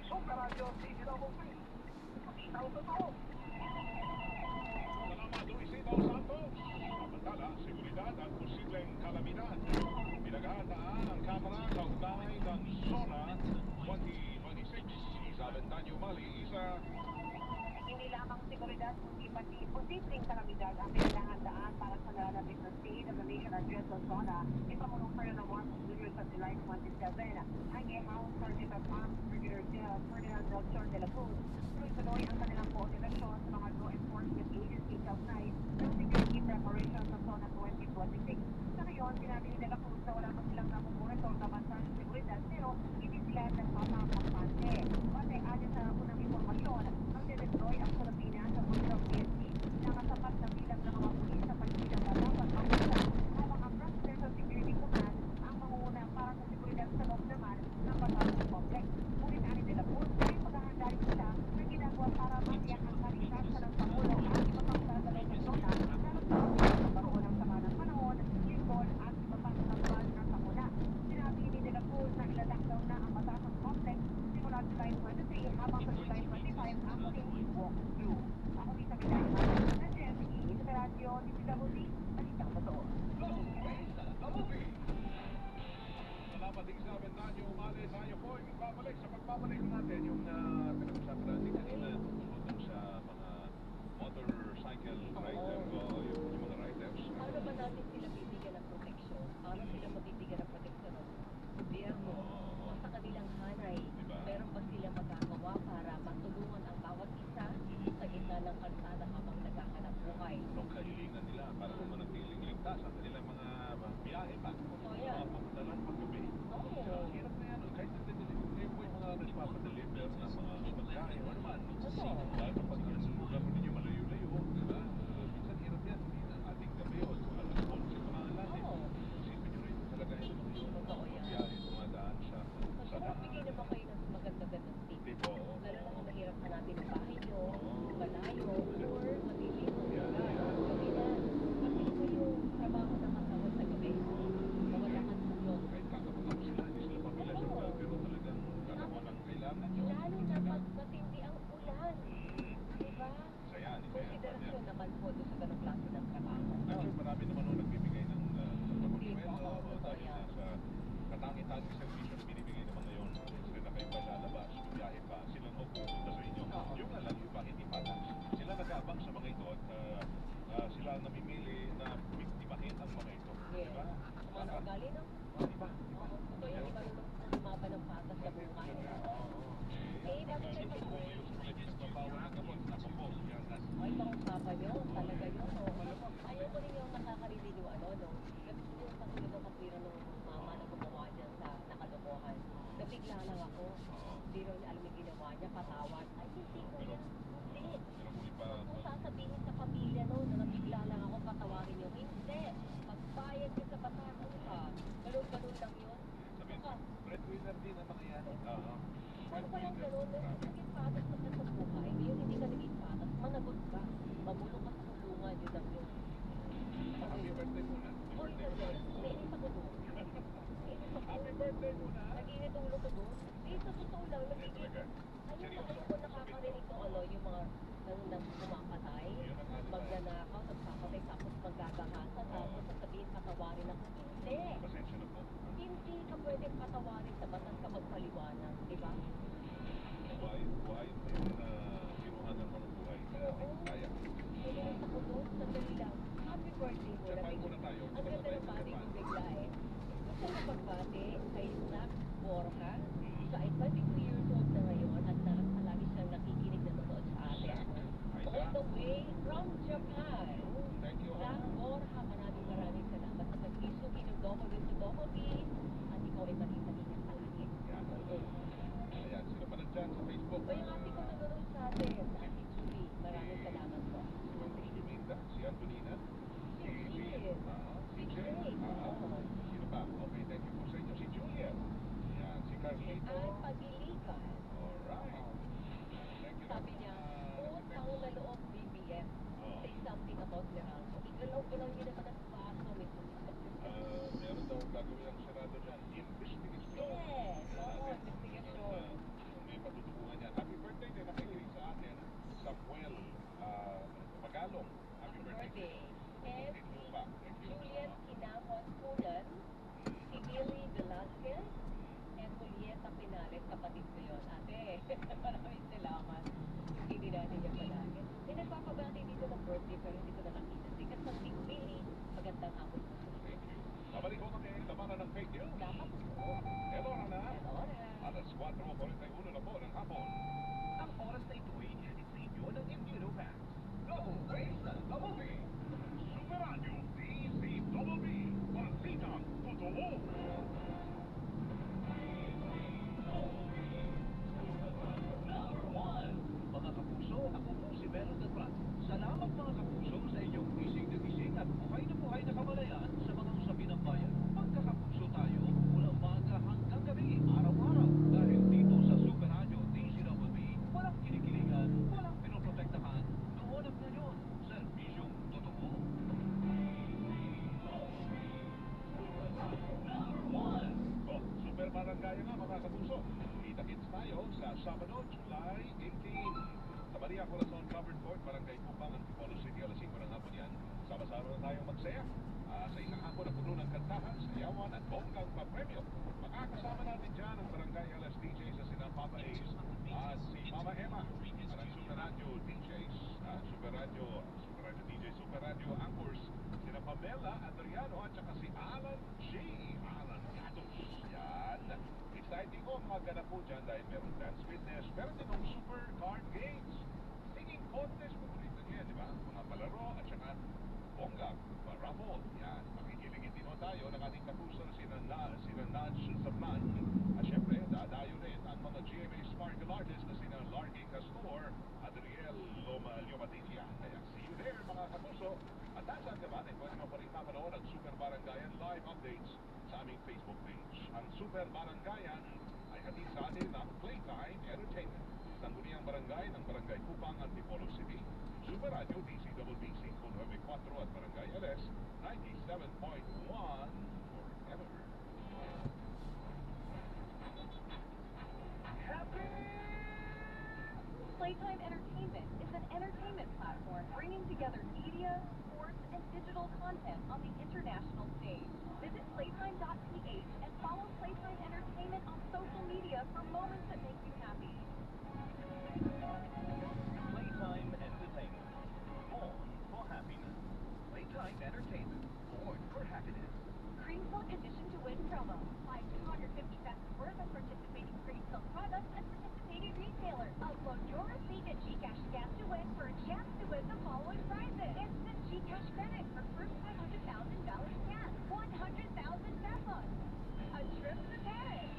Super Radio DZWP. Pakita ang totoo. Salamat, Luis Dos Santos. Samantala, seguridad at posibleng kalamidad. Pinaghahandaan ang kamera kaugnay ng SONA 2026. Isabel Tanyo Mali, isa. Hindi lamang seguridad, kundi pati posibleng kalamidad ang pinaghahandaan para sa nalalapit na State of the Nation Address o SONA ni Pangulong Ferdinand Marcos Jr. sa July 27. Ang i-House Sergeant at Arms Brigadier General Ferdinand Melchor de la Cruz. Tuloy-tuloy ang kanilang koordinasyon sa mga law enforcement agencies kaugnay ng security preparation sa SONA 2026. Sa ngayon, sinabi ni de la Cruz na wala pa silang namumonitor na bansang seguridad pero hindi sila nagpapakampante. Base ayon sa unang impormasyon, magde-deploy ang Pilipinas sa Bureau of PNP na kasapat na bilang ng mga pulis sa pagbilang na dapat mabusa habang ang Presidential Security Command ang manguna para sa seguridad sa loob naman ng Batangas Complex. Ngunit ani de la Cruz ay paghahanda rin sila na ginagawa para matiyak ang kaligtasan ng Pangulo at iba pang dadalaw sa SONA lalo sa pagkakaroon ng sama ng panahon, lingkod at iba pang tambal ng sakuna. Sinabi ni de la Cruz na ilalakdaw na ang Batangas Complex simula July 23 habang sa July 25 ang muling walk-through. Ako ni Sabina Imanan ng GME sa radyo ni DZWP, Balitang Totoo. Salamat din sa Bentanyo Umali. Tayo po ay babalik sa pagbabalik natin yung pinag-usapan natin kanina tungkol sa mga motorcycle rider o yung mga riders. Paano ba natin sila bibigyan ng proteksyon? Paano sila mabibigyan ng proteksyon ng gobyerno? O sa kanilang hanay, Diba? meron ba sila magagawa para matulungan ang bawat isa sa gitna ng kalsada habang naghahanap buhay? Anong kahilingan nila para manatiling ligtas ang kanilang mga biyahe pa? Totoo yan. Papunta lang paggabi. Oo. So, hirap na yan. Kahit kayo po yung mga nagpapadeliver ng mga pagkain o naman. Totoo. Lalo pag ang lugar mo ninyo malayo-layo, diba? Minsan hirap yan. Hindi na ating gabi o alas 11 pa nga natin. Oo. Isipin nyo rin talaga yung Totoo yan. biyahe tumadaan sa Kasi daan. magbigay naman kayo ng maganda-gandang tip. Tipo, Lalo na kung mahirap hanapin ang bahay nyo, malayo, or madilim ang Yan, lugar. yan. Gawin na. Kasi ito yung trabaho ng kasawad sa gabi. Mawala kang tulog. kahit kakapagap sila, hindi sila pamilyar pero talagang karoon ang kailangan nyo. Lalo na pag matindi ang ulan. Diba? Isa yan, isa yan. Konsiderasyon naman po doon sa ganong klase ng trabaho. I'm sure marami naman nung nagbibigay ng pagpapaswelo o Totoo dahil yan. sa katangi-tanging servisyo na binibigay naman ngayon. Sila na kayo pa lalabas, biyahe pa, sila na pupunta sa inyo. Oo. Yung na lang, yung pa hindi patas. Sila nag-aabang sa mga ito at sila ang namimili na biktimahin ang mga ito. Yes. Diba? Kung ano ugali, no? Diba? Oo. Totoo yan. Iba naman lumaban ng patas sa buhay. Eh, bago tayo mag-uwi. Ay, pang-usapan nyo. Talaga yun, no? Ayaw ko rin yung nakakarinig yung ano, no? Yung kasunod ng kapira ng mama na gumawa niya sa nakalokohan. Nabigla lang ako. Hindi rin alam yung ginawa niya, patawad. Ay, hindi ko yan. Hindi. Kung sasabihin sa pamilya, no, na nabigla lang ako, patawarin niyo. Hindi. Magbayad ka sa batakan ka. Ganun-ganun lang yun. Saka, Breadwinner din ang mga yan. ano ba yung ganun? Naging patas ka na sa buhay. Ngayon hindi ka naging patas. Managot ka. Mamulong ka sa kulungan. Yun lang yun. Happy birthday muna. Oy, hindi. Nainis ako doon. Happy birthday muna. Nag-init ang ulo ko doon. Eh, sa totoo lang, nagiging... Ayun, ayun ko nakakarinig ko, ano, yung mga nang pumapatay, magnanakaw, nagpapatay, tapos maggagahasa, tapos sasabihin patawarin ako. Hindi! Pasensya na po. Hindi ka pwedeng patawarin sa batas kapag paliwanag, di ba? Buhay mo yung kinuhanan mo ng buhay. Kaya kaya. Nainis ako doon, sandali lang. Happy birthday mo. Japan muna tayo. Ang ganda ng bati ko bigla eh. Gusto ko pagbati kay Snack Borja. Siya ay 22 years old na ngayon at palagi siyang nakikinig na nanonood sa atin. All the way from Japan. Thank you. Snack Borja, maraming salamat sa pag-issue DZWP at ikaw ay maging-ingat palagi. Ayan, sino pa nandyan sa Facebook? O yung ate ko nanonood sa atin, sa Ate Julie. Maraming salamat po. Si Ma'am Luminda, si Antonina, si Jane. si Jane. Sino pa? Okay, thank you po sa inyo. Si Julia. Ayan, si Carlito. Ay, pagilikan. Alright. Thank you. Sabi niya, utang na loob BBM. Say something about Kaya nga mga kapuso, kita-kits tayo sa Sabado, July 18. Sa Maria Corazon Covered Court, Barangay Kupang, Antipolo City, alas 5 ng hapon yan. Sama-sama na tayong magsaya sa isang hapon na puno ng kantahan, sayawan at bonggang papremyo. Makakasama natin dyan ang Barangay LS DJs sa sina Papa Ace at si Mama Emma at ang Super Radio DJs, Super Radio DJ, Super Radio Anchors, sina Pamela Adriano at saka si Alan G. Alan Gatos. Yan. Exciting ko mga ganap po dyan dahil meron dance fitness, meron din ng super card games, singing contest, paborito niya, di ba? Mga palaro at saka bongga, raffle. Yan. Makikiligin din tayo ng ating kapuso na sina Nudge Sabman. At syempre, dadayo rin ang mga GMA Sparkle Artists na sina Larky Castor at Riel Liomatilla. Kaya see you there mga kapuso. At nasaan ka ba? Pwede mo pa rin mapanood ang Super Barangayan live updates sa aming Facebook page. Ang Super Barangayan ay hatid sa atin ng Playtime Entertainment. Sangguniang barangay ng Barangay Kupang, Antipolo City. Super Radio DCWB 594 at Barangay LS 97.1 forever. Playtime Entertainment is an entertainment platform bringing together media, sports, and digital content on the international stage. Visit playtime.ph and follow Playtime Entertainment on social media for moments that make you happy. Playtime Entertainment. Born for happiness. Playtime Entertainment. Born for happiness. Cream Silk Condition to Win promo. Buy 250 cents worth of participating Cream Silk products at participating retailers. Upload your receipt at GCash Gas to Win for a chance to win the following prizes. Instant GCash credit for first $100,000 cash. 100,000 pesos. A trip to Paris.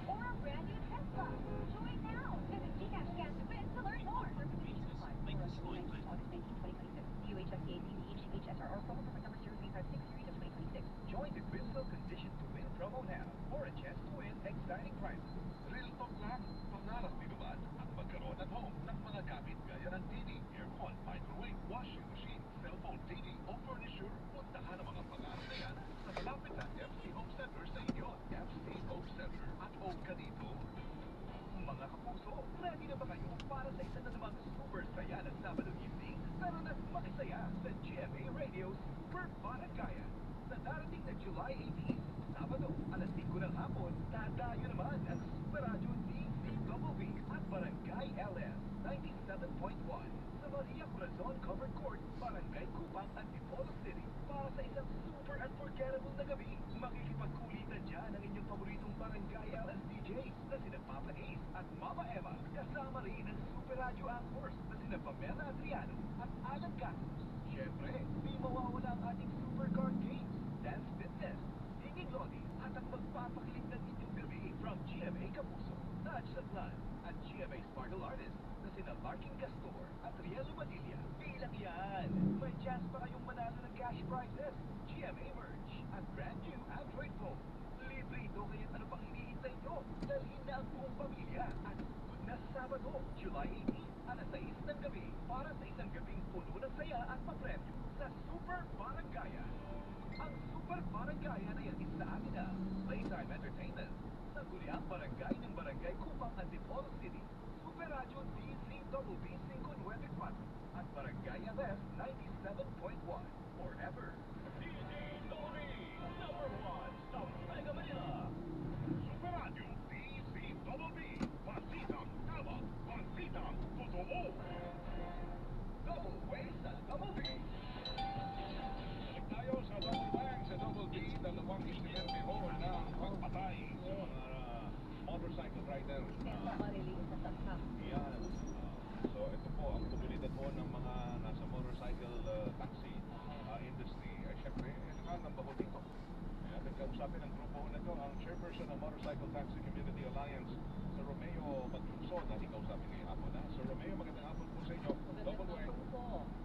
Or a brand new Tesla. Join now. Visit GCash Gas to Win to learn more. UHSCA promo number 0356 series of 2026. Join the Crystal Condition to Win promo now for a chance to win exciting prizes. Real talk lang, pangarap ni naman ang magkaroon at home ng mga gamit gaya ng TV, aircon, microwave, washing machine, cellphone, TV o furniture. Puntahan ang mga pangarap na yan sa malapit na FC Home Center sa inyo. FC Home Center at home ka dito. Mga kapuso, ready na ba kayo para sa isa na namang super saya na Sabado evening? Pero na makisaya sa GMA Radio Super Barangaya. Sa darating na July 18, Sabado, alas 5 ng hapon, dadayo naman ang Super Radio DCWB at Barangay LS 97.1 sa Maria Corazon Covered Court, Barangay Kupang, Antipolo City para sa isang super unforgettable na gabi. Makikipagkulitan dyan ang inyong paboritong Barangay LS DJs na sina Papa Ace at Mama Emma, kasama rin ang Super Radio Anchors na sina Pamela Adriano at Alan Gatos. Siyempre, di mawawala ang ating super card games, dance fitness, singing lodi, at ang magpapakilig ng inyong gabi from GMA Kapuso, Nudge Sablan, at GMA Sparkle Artists na sina Larkin Castor at Rielo Padilla. Bilang yan! May chance pa kayong manalo ng cash prizes, GMA merch, at brand new Android phone. Libre ito kaya ano pang hinihintay nyo? Dalhin na ang buong pamilya at susunod na Sabado, July 18, alas 6 ng gabi para sa isang gabing puno ng saya at papremyo sa Super Barangaya. Ang Super Barangaya na yan sa atin na Playtime Entertainment sa Guliang Barangay ng Barangay Kupang, Antipolo City, Super Radio DCWB 594 at Barangay LS 97.1 forever. DCWB #1 sa Mega Manila. Super Radio DCWB, Pasitang Tama, Pasitang Totoo. Double way sa Double B. Balik tayo sa Double Bang sa Double B, dalawang insidente ho ng pagpatay sa mga motorcycle rider. Pamarelate sa saksak. Yan. So ito po ang komunidad po ng mga nasa motorcycle taxi industry. Siyempre, nangangamba dito. Kaya ating kausapin ang grupo na ito, ang chairperson ng Motorcycle Taxi Community Alliance, Sir Romeo Maglungsod, na kausapin ngayong hapon. Sir Romeo, magandang hapon po sa inyo. Double wing.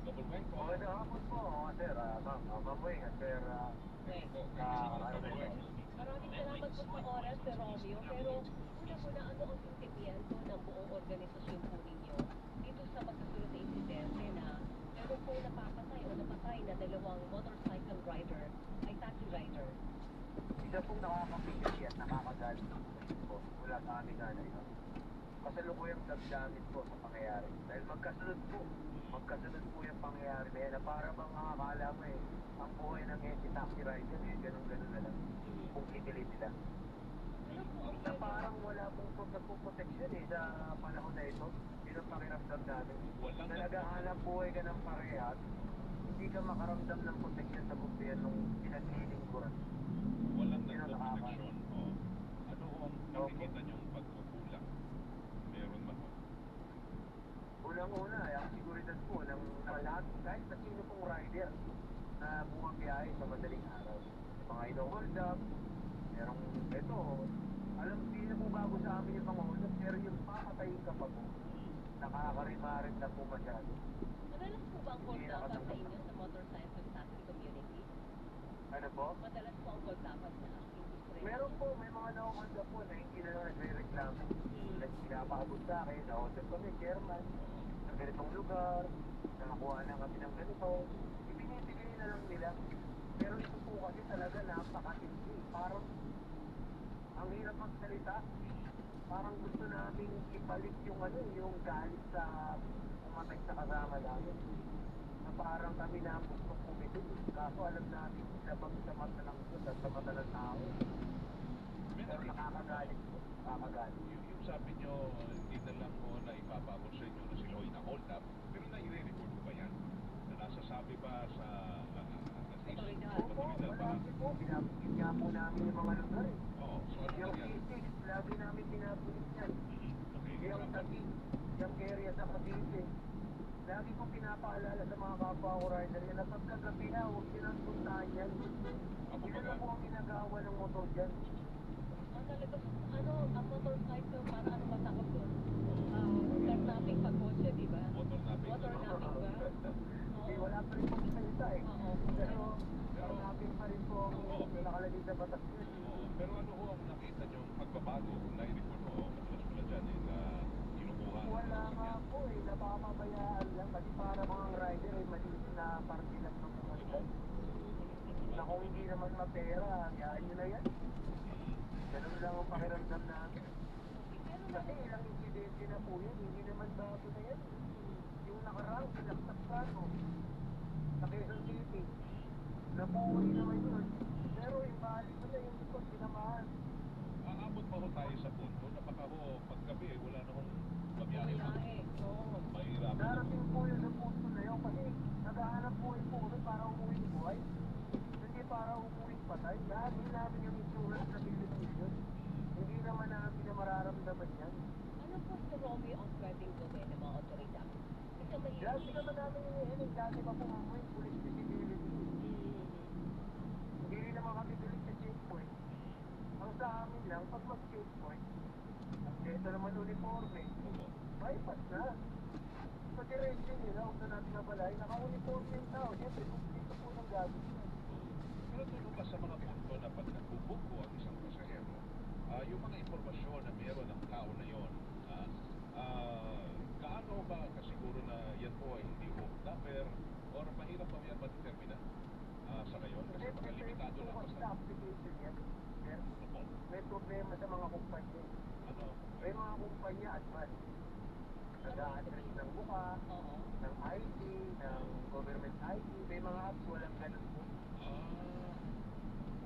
Double wing po. Magandang hapon po, sir. Ma'am Wing at sir. Okay. Double wing. Maraming salamat po sa oras, Sir Romeo. Pero una-una, ano ang sentimiento ng buong organisasyon po ninyo dito sa magkasunod na insidente na meron po napapatay o napatay na dalawang motorcycle rider ay taxi rider? Isa pong nakakapigil at nakakagalit po mula sa aming nanay. Kasalukuyang damdamin po sa pangyayari. Dahil magkasunod po yung pangyayari na yan na para bang akakala mo ang buhay ng si taxi rider ganun-ganun na lang. Kung kikilit nila. Na parang wala pong pagkakuproteksyon sa panahon na ito. Yun ang pakiramdam namin. Na naghahanap buhay ka ng parehas, hindi ka makaramdam ng proteksyon sa gobyernong pinaglilingkuran. Walang Yun ang nagpo-proteksyon. Ano ho ang nakikita niyong pagkukulang? Meron ba ho? Unang-una, ang seguridad po ng lahat, kahit na sino pong rider na bumabiyahe sa madaling araw. Mga ino-hold up, merong ito, alam hindi na po bago sa amin yung mga hold up, pero yung papatayin ka pa po, nakakarimarin na po masyado. Madalas po ba ang hold up sa inyo sa motorcycle taxi community? Ano po? Madalas po ang hold up sa industry. Meron po, may mga na-hold up po na hindi na nagre-reklamo. Pinapaabot sa akin, na-hold up kami, chairman, sa ganitong lugar, nakakuha na kami ng ganito, ibinibigay na lang nila. Pero ito po kasi talaga napakatindi. Parang ang hirap magsalita. Parang gusto namin ibalik yung yung galit sa umatay sa kasama namin. Na parang kami na ang gusto kumito. Kaso alam namin labang sa mata ng Diyos at sa mata ng tao. Pero nakakagalit po. Nakakagalit. Yung sabi niyo, hindi na lang ho na ipapabot sa inyo na sila ay na-hold up, pero nai-report ko ba yan? Na nasasabi ba sa Otoridad. Opo, marami po. Binabigyan nga po namin yung mga lugar eh. Oo, so ano Yung ba yan? P6, lagi namin pinapulit yan. Okay, Yung Taguig, yung area sa Cavite. Lagi kong pinapaalala sa mga kapwa ko rider yan na pagkagabi na, huwag silang puntahan yan. Hindi na po ang ginagawa ng motor dyan. Ang talaga, ang motorcycle, para ano matakot doon? Kidnapping pag kotse, di ba? Motor natin. Motor napping ba? Hindi, wala pa rin pong salita eh. Oo. Pero, napping pa rin po ang nakalagay sa batas yun. Oo, pero ano ho ang nakita niyong pagbabago? Nai-report ho, madalas pala dyan na kinukuha. Wala nga po eh, napakabayaan lang. Kasi para mga rider ay maliit na parte lang ng mga dyan. Na kung hindi naman mapera, hayaan nyo na yan. Ganun lang ang pakiramdam namin. Kasi ilang insidente na po yun, hindi naman bago na yan. Yung nakarang, sinaksak ka, no? Sa Quezon City. Nabuhay naman yun. Pero yung balik na yung likod, sinamahan. Aabot pa ho tayo sa punto na baka ho paggabi wala na hong babiyahe pa. Biyahe. Oo. Mahirap. Darating po yun sa punto na yun kasi naghahanap buhay po kami para umuwi ng buhay. Hindi para umuwi patay. Lahat din namin yung insurance na bilhin. Hindi naman namin na mararamdaman yan. Ano po si Romeo ang pwedeng gawin ng mga otoridad? Kasi may Dati naman namin hinihiling, dati pa po umuwi, police visibility. Hindi rin naman kami bilis sa checkpoint. Ang sa amin lang, pag mag-checkpoint, ito naman uniforme, bypass na. Sa direction nila, kung na natin nabalay, naka-uniforme yung tao. Siyempre, dito po ng gagawin niya. Pero tulong ba sa mga punto na pag nagbubuk ko ang isang pasahero, yung mga impormasyon na meron ng tao na yon, gaano ba kasiguro na yan po ay hindi hook-dapper or mahirap pa yan ma-determina sa ngayon? Kasi mga limitado lang Kasi basta. application yan. Sir, Opo. may problema sa mga kumpanya. Ano? May mga kumpanya advance. Nag-a-address ng mukha, Oo. ng ID, ng government ID. May mga apps walang ganun po.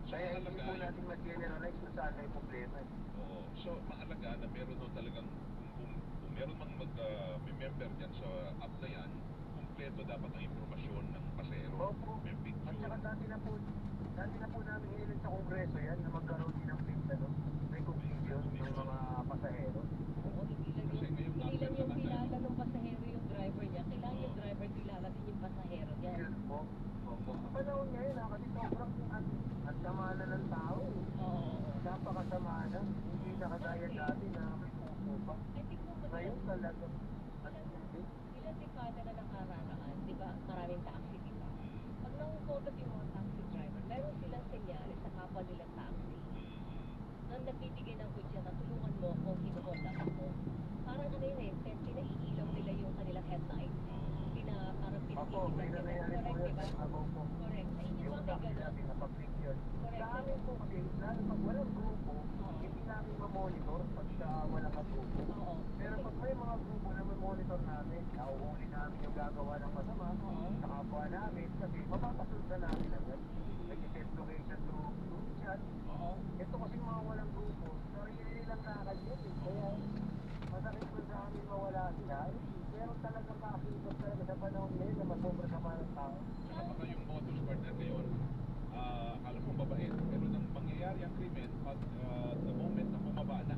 So, Kaya hindi mahalaga po yung- natin mag-generalize kung saan may problema. Oo. So, mahalaga na meron nun talagang, kung meron mang mag-member dyan sa app na yan, kumpleto dapat ang impormasyon ng pasero. Opo. May At picture. saka dati na po namin hiniling sa Kongreso yan na magkaroon din ng pizza, no? Recognition ng mga pasahero. Oo, hindi lang Kasi yung, ngayon hindi lang yung natin- kilala ng pasahero yung driver niya. Kailangan yung driver kilala din yung pasahero niya. Yun po. Opo. Sa panahon ngayon, kasi sobrang ang sama na ng tao. Oo. Napakasama na. Hindi na kagaya dati na may puso pa. I think kung Ngayon talaga. ilang dekada na nakararaan, di ba, maraming taxi, di ba? Pag nangukotot yung mga taxi driver, meron silang senyales sa kapwa nilang taxi. Nang nagbibigay ng kutya na tulungan mo kung hinuhonda ako. Parang ano yun eh, pinaiilaw nila yung kanilang headlight. Parang Opo, may pinakikita nila. nangyayari po Correct, di yun. ba? Ako po. Correct. Sa inyo Yung ba may taxi gano'n? natin na public yun. Correct. Sa amin po kasi lalo pag walang grupo, hindi namin mamonitor pagka walang grupo. Oo. Pero pag may mga grupo na mamonitor namin, nauuli namin yung gagawa ng masama sa kapwa namin, kasi mapapasundan namin agad. Nag-test location through chat. Ito kasing mga walang grupo, sarili nilang nakakal yun eh. Kaya masakit ko sa amin mawala sila. Pero talagang kakakita talaga sa panahon ngayon na masobra sa mga tao. Saka baka yung modus partner ngayon, akala mo mabait, pero nang mangyayari ang krimen, pag the moment na bumaba na,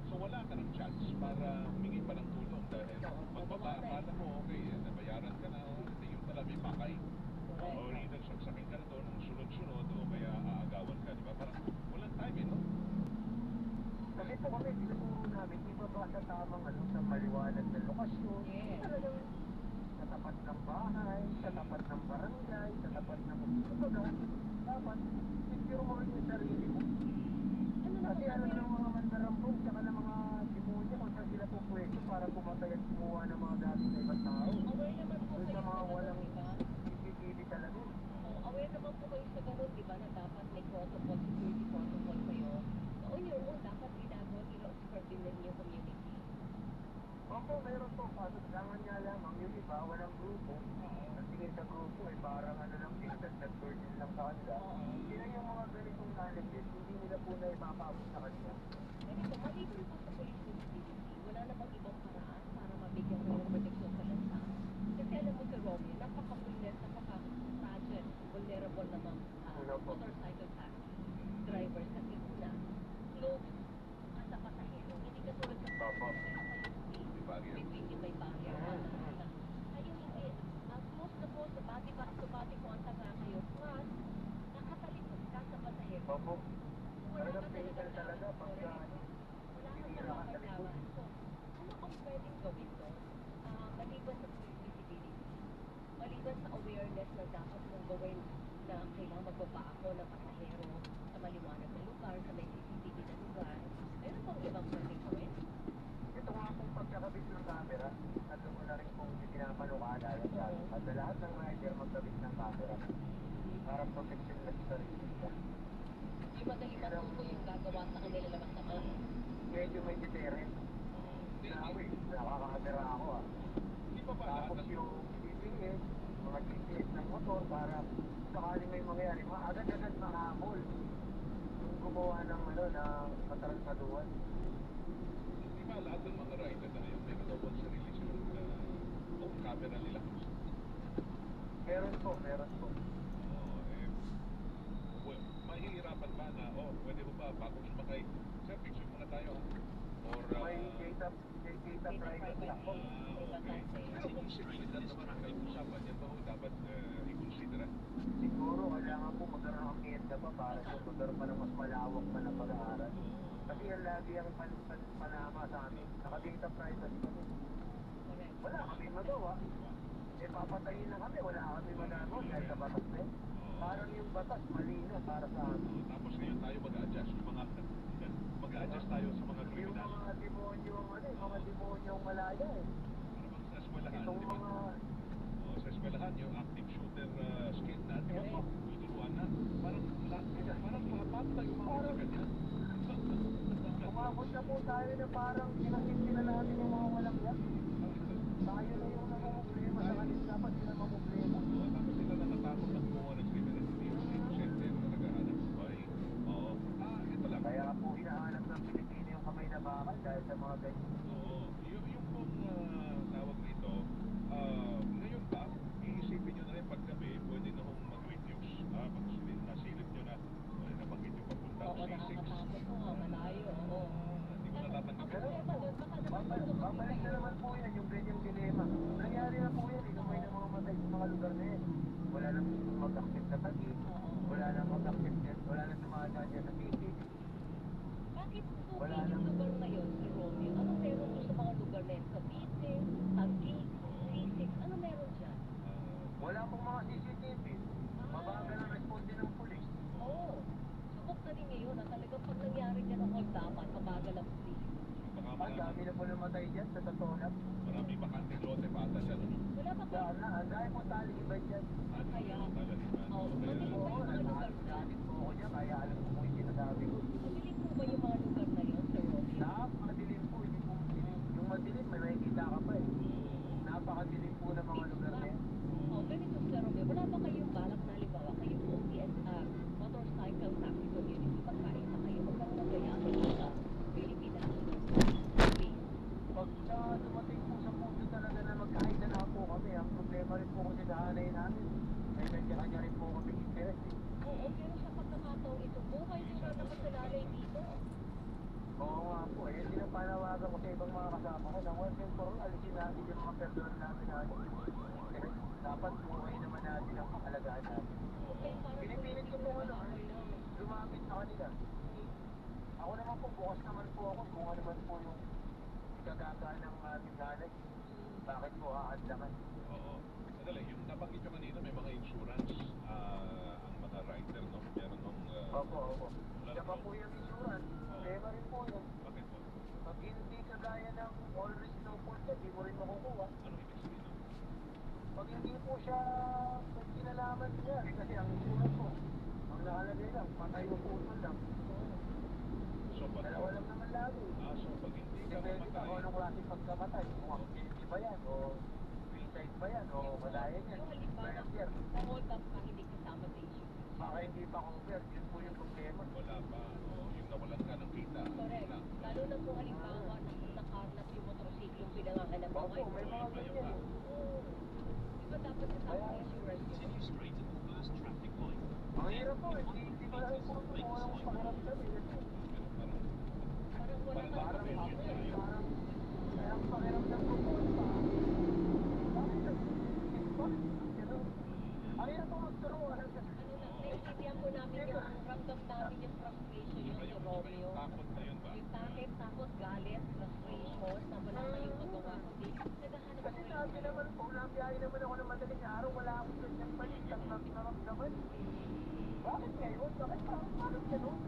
so wala ka ng chance para humingi pa ng tulong dahil pagbaba, akala mo, okay, nabayaran ka na, hindi yung pala may pakay. O either saksakin ka na doon ng sunod-sunod o kaya aagawan ka, di ba? Parang walang time eh, no? Kasi po kami, tinuturo namin, iba ba sa tamang sa maliwanag na lokasyon, Yes. talagang sa tapat ng bahay, sa tapat ng barangay, sa tapat ng kumbaga, dapat secure mo rin yung sarili mo. Kasi alam ng mga mandarampong, tsaka ng mga demonyo kung saan sila po pwesto para pumatay at kumuha ng mga gamit sa ibang tao. Aware naman po Doon kayo sa mga sa walang ganun, di ba? CCTV talaga. Aware naman po kayo sa ganun, di ba, na dapat may protocol, security protocol kayo. So, on your own, dapat ginagawa nila observe din ng inyong community. Opo, mayroon po. Kaso kailangan nga lamang yung iba, walang grupo. Ang tingin sa grupo ay parang lang, dictated burden lang sa kanila. Sila yung mga ganitong knowledge, hindi nila po na ipapabot sa kanila. Ganito, maliban po sa police activity, wala na bang ibang paraan para mabigyan kayo ng proteksyon sa lansa? Kasi alam mo si Romeo, napaka-fragile, vulnerable na motorcycle taxi drivers kasi una, close sa pasahero. Hindi ka tulad sa Opo. between you may barrier. Kayo hindi, close na po sa body contact nga kayo, plus nakatalikod ka sa pasahero. Opo. Wala ka Talagang talaga talaga pagka wala kang tinira ka sa likod. mapaglaban. So, ano ang pwedeng gawin doon? Maliban sa police visibility, maliban sa awareness na dapat mong gawin na kailangan magbaba ako ng pasahero sa maliwanag na lugar, sa may CCTV na lugar, meron pang ibang pwedeng gawin? Ito nga pong pagkakabit ng camera, at mo na rin pong pinapalukada yan dyan. At sa lahat ng rider magkabit ng camera para protection lang sa sarili nila. Di madali matuto yung gagawa sa kanila na masama. Medyo may deterrent. Sinabi, nakakakatira ako ah. Di ba ba lahat Tapos ng yung GPS, mga GPS ng motor para sakaling may mangyari, agad-agad makahabol. Yung gumawa ng ng katarantsaduhan. Di ba lahat ng mga rider na ngayon, meron daw bang sarili silang home camera nila? Meron po, meron po. Mahihirapan ba na, pwede mo ba, bago sumakay, sir, picture muna tayo, or, May data privacy ako. okay. Pero kung seguridad naman ang kalusapan, yan ba ho dapat i-consider? Siguro kailangan po magkaroon ng agenda pa para sa magkaroon pa ng mas malawak pa na pag-aaral. Kasi yan lagi ang panama sa amin. Naka-data privacy kami. Correct. Wala kami magawa. Papatayin na kami. Wala kami magagawa dahil sa batas na yun. Parang yung batas mali na para sa amin. Tapos ngayon tayo mag-a-adjust, yung mga, mag-a-adjust tayo sa mga Yung kriminal. mga demonyo mga demonyo ang malaya eh. Ano bang sa eskwelahan, Itong di ba? mga Sa eskwelahan, yung active shooter skill na, di ba po? Tuturuan na. Parang paano tayo umabot sa ganyan? umabot na po tayo na parang pinakita na natin yung mga walang yan. Tayo na yung namumblema sa kanila. Dapat sila mamumblema. Tapos sila na natakot na gumawa ng kriminal. Hindi yung inosente na naghahanap buhay. Oo. Ito lang. Kaya po hinahanap ng Pilipino yung kamay na bakal dahil sa mga ganyan. Oo. Yung pong tawag rito, ngayon ba, iisipin nyo na rin paggabi, pwede na hong mag-wait news. Pag nasilip nyo na, nabanggit yung papunta Oo, C6. nakakatakot po nga, malayo. Oo. Hindi ko natatanggap. Ang problema doon, baka naman Babalik na naman po yan, yung ganyang dilema. Nangyari na po yan, may na mga matay sa mga lugar na yan. Wala nang mag-accept sa tagi, wala nang mag-accept yan, wala nang dumadaan yan sa titi. Bakit Wala suki yung nang- lugar na yun, si Romeo? Ano meron doon sa mga lugar na yun? Cavite, Taguig, C6, ano meron dyan? Wala pong mga CCTV. Mabagal ang responde ng pulis. Oo. Subok na rin ngayon na talagang pag nangyari dyan ang hold dapat, mabagal ang police. Baka Ang dami na po namatay dyan sa totoo lang. maraming bakanting lote pa ata dyan. Ano? Wala pa po. Saan na, ang dami po talibay dyan. Ano? Kaya, Talaliman. Oo, Kaya, madilim pa yung mga lugar dyan. Nagagalit po ako dyan kaya alam ko kung yung sinasabi ko. Madilim po ba yung mga lugar na yun, Sir Romeo? Napakadilim po, hindi po dilim. Yung madilim, may makikita ka pa eh. Napakadilim po ng mga lugar na yan. Oh, ganito, Sir Romeo, wala ba kayong balak na halimbawa, kayong OTSR, Motorcycle Taxi Community, magkaisa kayo, magkaroon ng gayahin sa Pilipinas? Please. Pag dumating po sa punto talaga na magkahida na po kami, ang problema rin po kasi sa hanay namin. May kanya rin po kami interest eh. Oo, pero sa pagkakataong ito, buhay nyo na nakasalalay dito. Oo nga po eh, pinapanawagan ko sa ibang mga kasama ko na once and for all, alisin natin yung mga personal namin natin. Kasi dapat buhay naman natin ang pangalagaan natin. Okay, parang Pinipilit ko po ano, lumapit sa kanila. Ako naman po, bukas naman po ako kung ano man po yung ikagagaan ng ating hanay. Bakit po haadlangan? Oo. Sandali, yung nabanggit nyo kanina, may mga insurance ang mga rider, no? Meron nung... Opo. Siya pa po yung insurance. Problema rin po yun. Bakit po? Pag hindi kagaya ng all risk no fault yan, di mo rin makukuha. Ano ibig sabihin nun? Pag hindi po siya may kinalaman niya, kasi ang insurance po, ang nakalagay lang, patay o putol lang. So, pag... Dalawa lang naman lagi. so pag hindi ka Depende pa mamatay... kung anong klase pagkamatay. Kung activity ba yan, o suicide ba yan, o malayan yan. Yung halimbawa, Murder. sa hold up ka, hindi kasama sa issue. Baka hindi pa covered, yun po yung problema. Wala pa, no? Yung nawalan ka ng kita. Correct. Wala. Lalo na kung halimbawa nakarnap yung motorsiklong pinanganganak mo. Opo, may mga ganyan. Oo. Di ba dapat kasama sa insurance yun? Ang hirap po, hindi ko lang po kung anong pakiramdam eh. Kasi Parang wala ka parang na ako eh, parang pakiramdam ko po pa. Bakit ganun? Ang hirap po magturuan. Ano lang, naiintindihan po namin yung ramdam namin yung frustration yung Sir Romeo. Takot na yun ba? Yung takot, galit, frustration, na wala kayong magawa kundi naghahanap Kasi po sabi naman po, nabiyahe naman ako ng madaling araw, wala akong ganyang baliktang naramdaman. Bakit ngayon? Bakit parang ganun?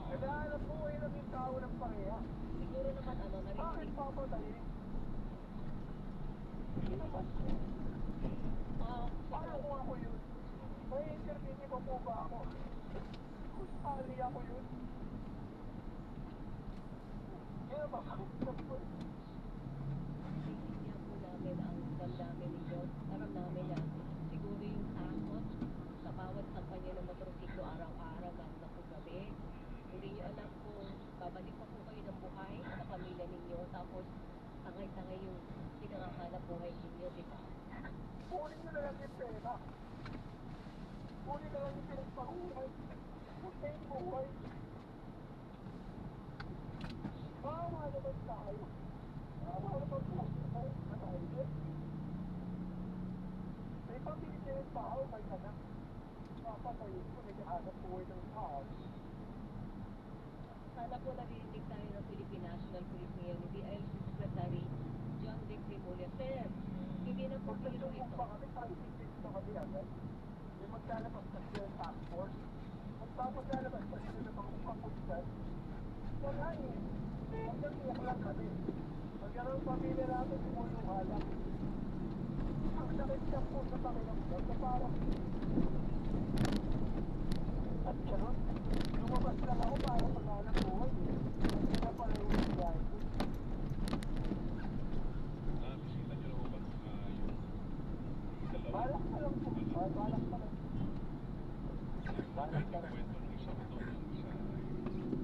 Naghahanap po kayo ng yung tao ng pareha. siguro naman Bakit narinig. papatayin? Hindi naman. Paano kung ako yun? May interview niyo pa po ba ako? Kung sakali ako yun? Kaya ba? Naiintindihan po namin ang damdamin ninyo. Aram namin na siguro yung takot sa bawat kampanya ng motorsiklo araw-araw, lalo na po gabi. Hindi nyo alam kung babalik pa po kayo ng buhay sa pamilya ninyo. Tapos tangay-tangay yung pinangahanap buhay ninyo, di ba? Kunin mo na lang yung pera. Kunin na lang yung pinagpakuhay. Kunin yung buhay. Maawa naman tayo. Maawa naman tayo. Matayo. May pamilya yung tao, may anak. Papatayin ko, naghahanap buhay ng tao. Sana po narinig tayo ng Philippine National Police ngayon ni DILG Secretary John Dick Remulla. Sir, hindi na po Pag biro nagsumbong ito. pa kami, scientific na kami agad. Yung maglalabas na siya yung task force. Magpapaglalabas pa sila ng mga kapulisan. Wala eh. Hanggang iyak lang kami. Hanggang ang pamilya namin, tumulong halak. Ang sakit niya po sa pakiramdam na parang at ganun, lumabas lang ako para maghanap buhay eh. Hindi na pala yung nangyayari ko. Bisita nyo na ho ba? Yung dalawa? Balak pa lang po. Balak pa lang. Balak pa lang. Kwento ng isa ko doon, yung isa,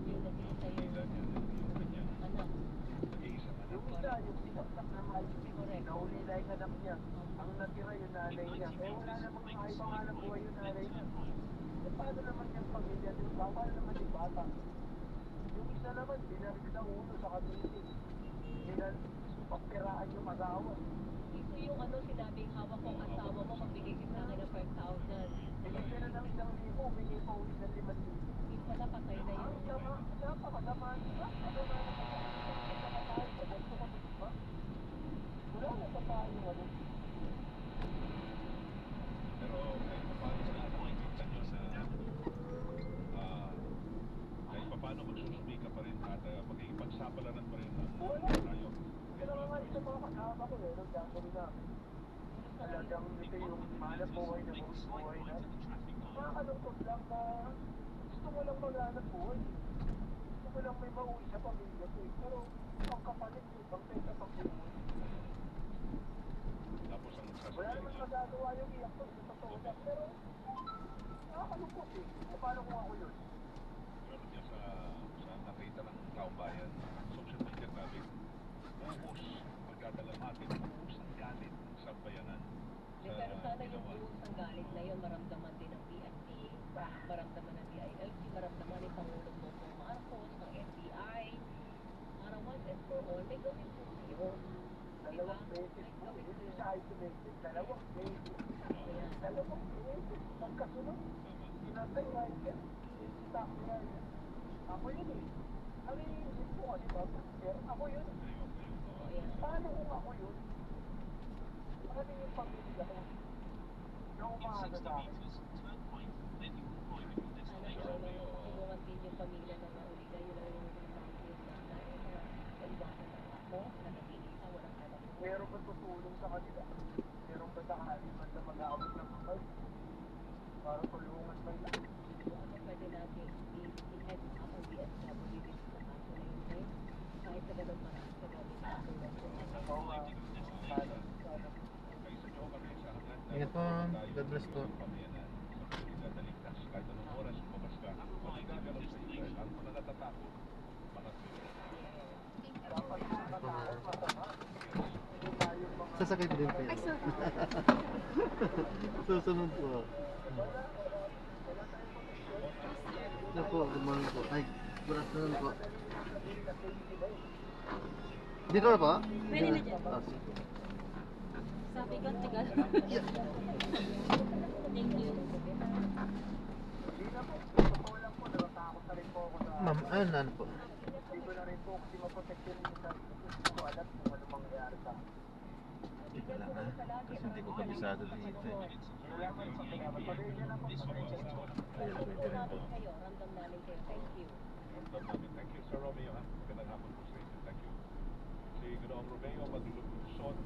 Yung nag-iisa yung kapila niya, yung kanyang anak. nag-iisang anak. Yung isa, yung sinaksak na malisi, Correct. nahuli na yung anak niya. Ang natira yung nanay niya. Kaya wala namang ay pangalan buhay yung nanay niya. E paano naman yung pamilya? Diba? Paano naman yung bata? Yung isa naman, binarik sa ulo sa kabili. Pagpiraan yung asawa. Ito yung ano sinabing hawak ko ang asawa mo, magbigay ka sa akin ng 5,000. Bigyan na ng 1,000, bigay pa ulit ng 5,000. Yung pala patay na Ang yung sama, napakasama. Ano na naman sa ganito kami, diba? Wala na pa tayo, ano? Pero kahit pa paano sa nakikita nyo sa kahit pa paano magsusubi ka pa rin at magkikipagsapalaran pa rin Wala. tayo. Kaya naman sa mga kasama ko eh, nung gagawin namin. Talagang ito yung mahanap buhay na buhay na. Nakakalungkot lang na gusto mo lang maghanap buhay. Gusto mo lang may mauwi sa pamilya ko. Pero ang kapalit yung pagpenta pag-uwi. Tapos ang Wala sasabihin naman lang, magagawa yung iyak ko sa totoo lang. Pero nakakalungkot eh. Paano kung ako yun? meron niya sa nakita ng taong bayan, social media traffic, ubos, pagkadalamhatin, ubos ang galit sa bayanan. Pero sana yung ginawa. buhos ng galit na yun, maramdaman din ng PNP, maramdaman ng DILG, maramdaman ni Pangulong Bongbong Marcos, ng NBI, para once and for all, may gawin po kayo. Dalawang beses po. Hindi sa isolated. Dalawang beses. Ayan. Dalawang beses. Magkasunod. Pinatay nga yan. Stop nga yan. Ako yun eh. Ang iniisip ko kasi ba? Sir, ako yun. Ayan. Paano kung ako yun? Paano yung pamilya ko? Na umaga sa akin. Sana po, matulungan din yung pamilya na nahuli yun na yung nanay na naiwanan ng ako, na nag-iisa, walang alam ko. Meron ba tutulong sa kanila? Meron ba sakali man na mag-aabot ng kapal? Para tulungan man lang. Ano pwede natin i-head up ang DSWD dito sa kaso na yun din? Kahit sa ganun marami sa gawin na tulong ko. Oo nga. Sana. Kaisa niyo kami sa hangad na Ingat po, ma'am. God bless po. pamayanan sa pagkakita na ligtas. Kahit anong oras lumabas ka, walang develop sa iyo. Ang mga natatakot, manatili. Dapat makatakot masama. Hindi tayo mga... Sasakit din po yan. Susunod po. Ano po, good morning po. Ay, good afternoon po. Dito na po? Pwede na dyan. Ah, sige. Sabi ko, tigal. Thank you. Hindi na po. Totoo lang po. Natatakot na rin po ako sa... Ma'am, ano po? Hindi ko na rin po kasi maprotektin yung sarili ko. Hindi ko alam kung ano mangyayari sa akin. Hindi ko lang kasi hindi ko kabisado dito eh. Salamat sa salamat. Pagkakita na po. Pagkakita na po. Ayun, pwede rin po. Kayo, ramdam namin kayo. Thank you. Ramdam namin. Thank you, Sir Romeo. Ha? Magandang hapon po sa inyo. Thank you. Si Ginoong Romeo Madulog Luzon,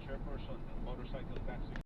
chairperson ng Motorcycle Taxi